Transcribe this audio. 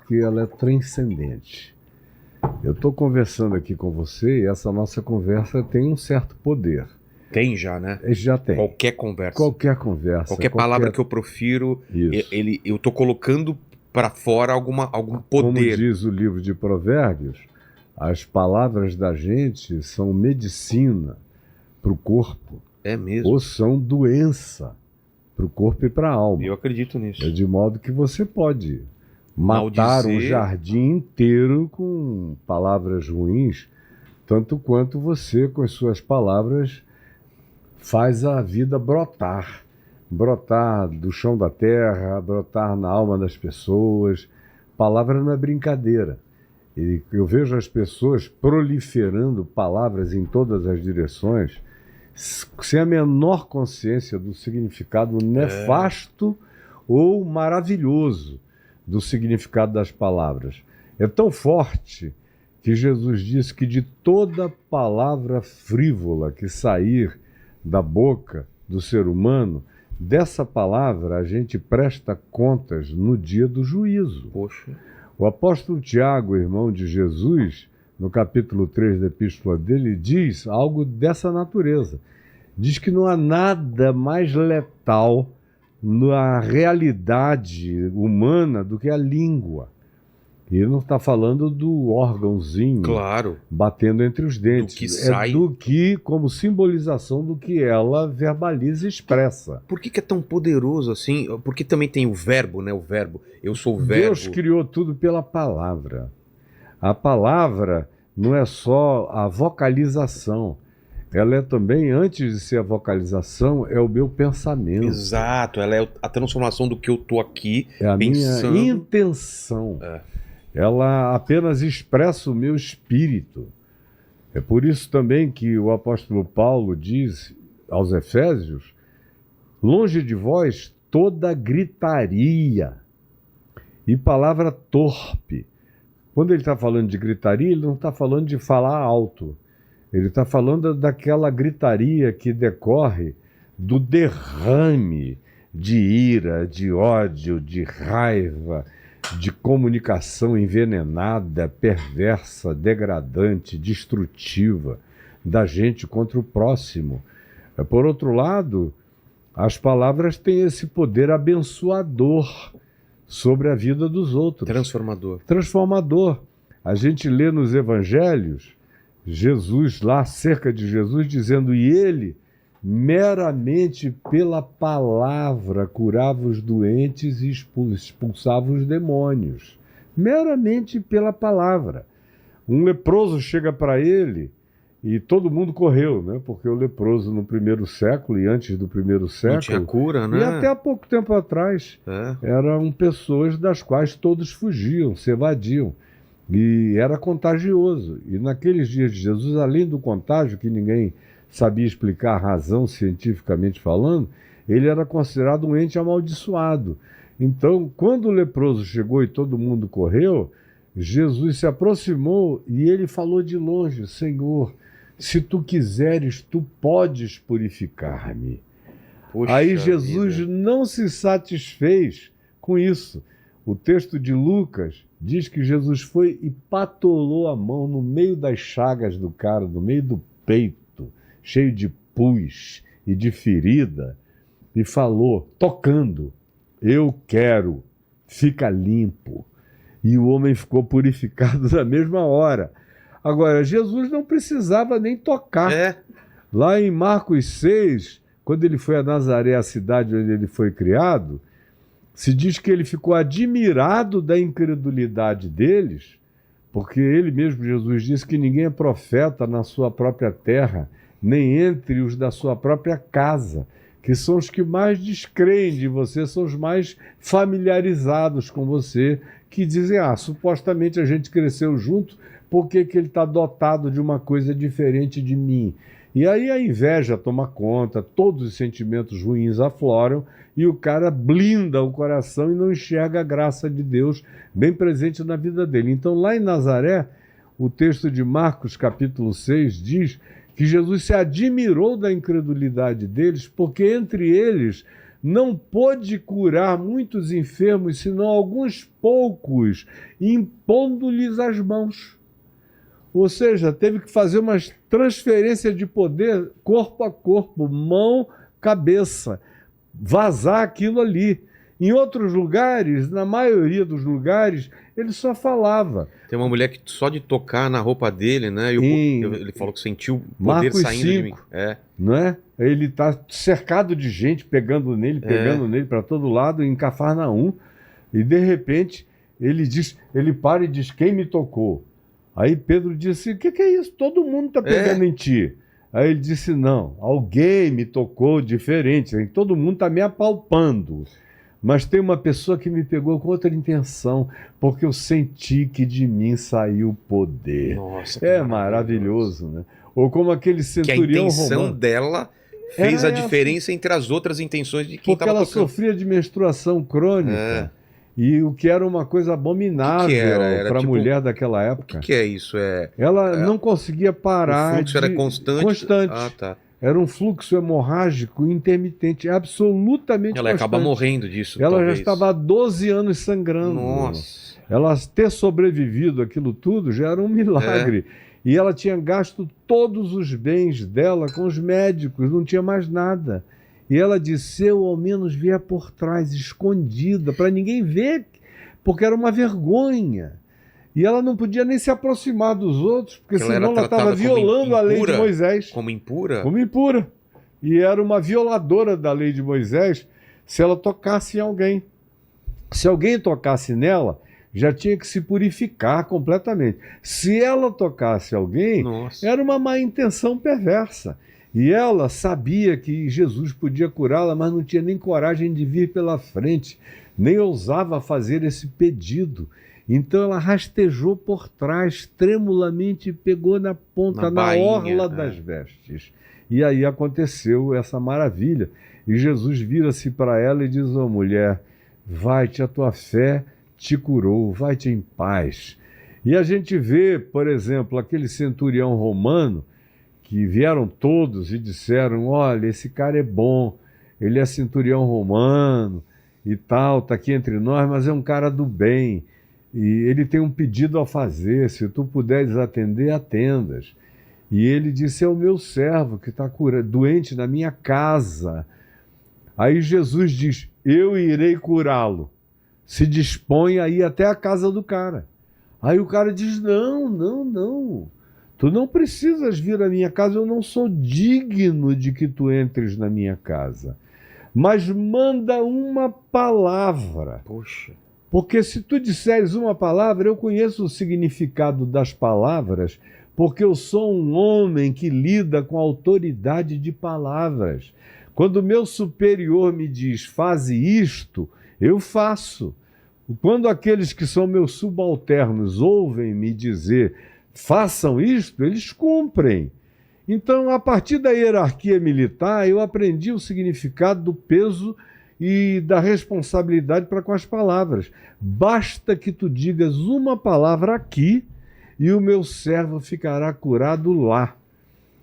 porque ela é transcendente. Eu estou conversando aqui com você e essa nossa conversa tem um certo poder. Tem já, né? Já tem. Qualquer conversa. Qualquer conversa. Qualquer palavra que eu profiro, eu estou colocando para fora algum poder. Como diz o livro de Provérbios, as palavras da gente são medicina para o corpo. É mesmo? Ou são doença para o corpo e para a alma. Eu acredito nisso. É de modo que você pode matar um jardim inteiro com palavras ruins, tanto quanto você, com as suas palavras, faz a vida brotar do chão da terra, brotar na alma das pessoas. Palavra não é brincadeira. E eu vejo as pessoas proliferando palavras em todas as direções, sem a menor consciência do significado nefasto ou maravilhoso do significado das palavras. É tão forte que Jesus disse que de toda palavra frívola que sair da boca do ser humano, dessa palavra a gente presta contas no dia do juízo. Poxa. O apóstolo Tiago, irmão de Jesus, no capítulo 3 da epístola dele, diz algo dessa natureza. Diz que não há nada mais letal na realidade humana do que a língua. E ele não está falando do órgãozinho batendo entre os dentes. Do que sai. Do que, como simbolização do que ela verbaliza e expressa. Por que é tão poderoso assim? Porque também tem o verbo, né? O verbo. Eu sou o verbo. Deus criou tudo pela palavra. A palavra não é só a vocalização. Ela é também, antes de ser a vocalização, é o meu pensamento. Exato, ela é a transformação do que eu estou aqui pensando. É a minha intenção. Ela apenas expressa o meu espírito. É por isso também que o apóstolo Paulo diz aos Efésios, longe de vós toda gritaria e palavra torpe. Quando ele está falando de gritaria, ele não está falando de falar alto. Ele está falando daquela gritaria que decorre do derrame de ira, de ódio, de raiva, de comunicação envenenada, perversa, degradante, destrutiva da gente contra o próximo. Por outro lado, as palavras têm esse poder abençoador sobre a vida dos outros. Transformador. A gente lê nos evangelhos Jesus, lá acerca de Jesus, dizendo, e ele meramente pela palavra curava os doentes e expulsava os demônios. Meramente pela palavra. Um leproso chega para ele e todo mundo correu, né? Porque o leproso no primeiro século e antes do primeiro século... Não tinha cura, né? E até há pouco tempo atrás eram pessoas das quais todos fugiam, se evadiam. E era contagioso. E naqueles dias de Jesus, além do contágio, que ninguém sabia explicar a razão cientificamente falando, ele era considerado um ente amaldiçoado. Então, quando o leproso chegou e todo mundo correu, Jesus se aproximou e ele falou de longe, Senhor, se tu quiseres, tu podes purificar-me. Aí Jesus não se satisfez com isso. O texto de Lucas diz que Jesus foi e patolou a mão no meio das chagas do cara, no meio do peito, cheio de pus e de ferida, e falou, tocando, eu quero, fica limpo. E o homem ficou purificado na mesma hora. Agora, Jesus não precisava nem tocar. Lá em Marcos 6, quando ele foi a Nazaré, a cidade onde ele foi criado, se diz que ele ficou admirado da incredulidade deles, porque ele mesmo, Jesus, disse que ninguém é profeta na sua própria terra, nem entre os da sua própria casa, que são os que mais descreem de você, são os mais familiarizados com você, que dizem, supostamente a gente cresceu junto, por que ele está dotado de uma coisa diferente de mim? E aí a inveja toma conta, todos os sentimentos ruins afloram, e o cara blinda o coração e não enxerga a graça de Deus bem presente na vida dele. Então, lá em Nazaré, o texto de Marcos, capítulo 6, diz que Jesus se admirou da incredulidade deles, porque entre eles não pôde curar muitos enfermos, senão alguns poucos, impondo-lhes as mãos. Ou seja, teve que fazer uma transferência de poder corpo a corpo, mão, cabeça, vazar aquilo ali. Em outros lugares, na maioria dos lugares, ele só falava. Tem uma mulher que só de tocar na roupa dele, né? Ele falou que sentiu o poder Marcos saindo 5, de mim. Não é? Ele está cercado de gente pegando nele para todo lado, em Cafarnaum. E de repente ele para e diz: quem me tocou? Aí Pedro disse: o que é isso? Todo mundo está pegando em ti. Aí ele disse: não, alguém me tocou diferente, todo mundo está me apalpando. Mas tem uma pessoa que me pegou com outra intenção, porque eu senti que de mim saiu poder. Nossa, é maravilhoso, né? Ou como aquele centurião romano. Que a intenção romano dela fez a diferença entre as outras intenções de quem estava tocando. Porque ela sofria de menstruação crônica. E o que era uma coisa abominável para a tipo, mulher daquela época. O que é isso? Ela não conseguia parar. O fluxo era constante? Ah, tá. Era um fluxo hemorrágico intermitente, absolutamente Ela constante. acaba morrendo disso. Ela talvez. já estava há 12 anos sangrando. Nossa. Ela ter sobrevivido aquilo tudo já era um milagre. E ela tinha gasto todos os bens dela com os médicos, não tinha mais nada. E ela disse: se eu ao menos vier por trás, escondida, para ninguém ver, porque era uma vergonha. E ela não podia nem se aproximar dos outros, porque senão ela estava violando a lei de Moisés. Como impura? Como impura. E era uma violadora da lei de Moisés se ela tocasse em alguém. Se alguém tocasse nela, já tinha que se purificar completamente. Se ela tocasse alguém, era uma má intenção perversa. E ela sabia que Jesus podia curá-la, mas não tinha nem coragem de vir pela frente, nem ousava fazer esse pedido. Então ela rastejou por trás, tremulamente, e pegou na ponta, na orla das vestes. E aí aconteceu essa maravilha. E Jesus vira-se para ela e diz: ó mulher, vai-te, a tua fé te curou, vai-te em paz. E a gente vê, por exemplo, aquele centurião romano, que vieram todos e disseram: olha, esse cara é bom, ele é centurião romano e tal, está aqui entre nós, mas é um cara do bem. E ele tem um pedido a fazer, se tu puderes atender, atendas. E ele disse: é o meu servo que está doente na minha casa. Aí Jesus diz: eu irei curá-lo. Se dispõe a ir até a casa do cara. Aí o cara diz: não. Tu não precisas vir à minha casa, eu não sou digno de que tu entres na minha casa. Mas manda uma palavra. Poxa. Porque se tu disseres uma palavra, eu conheço o significado das palavras, porque eu sou um homem que lida com a autoridade de palavras. Quando o meu superior me diz: faze isto, eu faço. Quando aqueles que são meus subalternos ouvem me dizer: façam isto, eles cumprem. Então, a partir da hierarquia militar, eu aprendi o significado do peso e da responsabilidade para com as palavras. Basta que tu digas uma palavra aqui e o meu servo ficará curado lá.